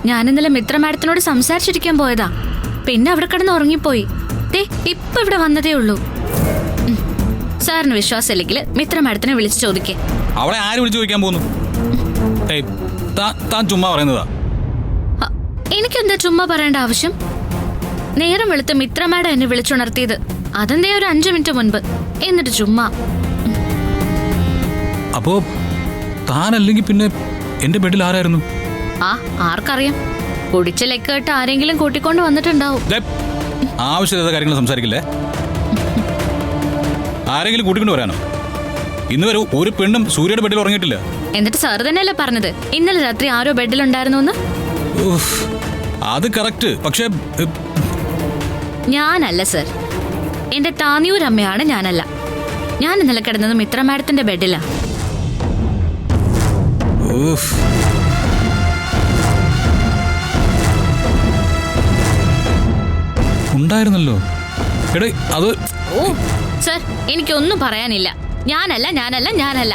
ഞാൻ ഇന്നലെ മിത്ര മാഡത്തിനോട് സംസാരിച്ചിരിക്കാൻ പോയതാ. പിന്നെ അവിടെ കിടന്ന് ഉറങ്ങിപ്പോയി. ഇപ്പൊ ഇവിടെ വന്നതേ ഉള്ളൂ. സാറിന് വിശ്വാസമില്ലെങ്കിൽ മിത്ര മാഡത്തിനെ വിളിച്ച് ചോദിക്കേ. അവളെ ആര് വിളിച്ചു ചോദിക്കാൻ പോകുന്നു? താൻ ചുമ്മാ പറയുന്നതാ. എനിക്കെന്താ ചുമ്മാ പറയേണ്ട ആവശ്യം? നേരം വെളുത്ത് മിത്ര മാഡം എന്നെ വിളിച്ചുണർത്തിയത് അതെന്തേ ഒരു 5 മിനിറ്റ് മുൻപ്. എന്നിട്ട് ചുമ്മാ. അപ്പോ താനല്ലെങ്കിൽ പിന്നെ എന്റെ ബെഡിൽ ആരായിരുന്നു? ആർക്കറിയാം? കുടിച്ച ലെക്കേട്ട് ആരെങ്കിലും കൂട്ടിക്കൊണ്ട് വന്നിട്ടുണ്ടാവും. ആവശ്യമില്ലാത്ത കാര്യങ്ങൾ സംസാരിക്കില്ലേ? ആരെങ്കിലും കൂട്ടിക്കൊണ്ട് വരാനോ? ഇന്ന് വരെ ഒരു പെണ്ണും സൂര്യയുടെ ബെഡിൽ ഉറങ്ങിയിട്ടില്ല. എന്നിട്ട് സാർ തന്നെയല്ലേ പറഞ്ഞത് ഇന്നലെ രാത്രി ആരോ ബെഡിലുണ്ടായിരുന്നു എന്ന്? അത് കറക്റ്റ്. പക്ഷേ ഞാനല്ല സർ, എന്റെ താന്നിയൂരമ്മയാണ് ഞാനല്ല. ഞാൻ ഇന്നലെ കിടന്നത് മിത്ര മാഡത്തിന്റെ ബെഡിലാ. ഉണ്ടായിരുന്നല്ലോ. എടേ അത് സർ, എനിക്കൊന്നും പറയാനില്ല. ഞാനല്ല.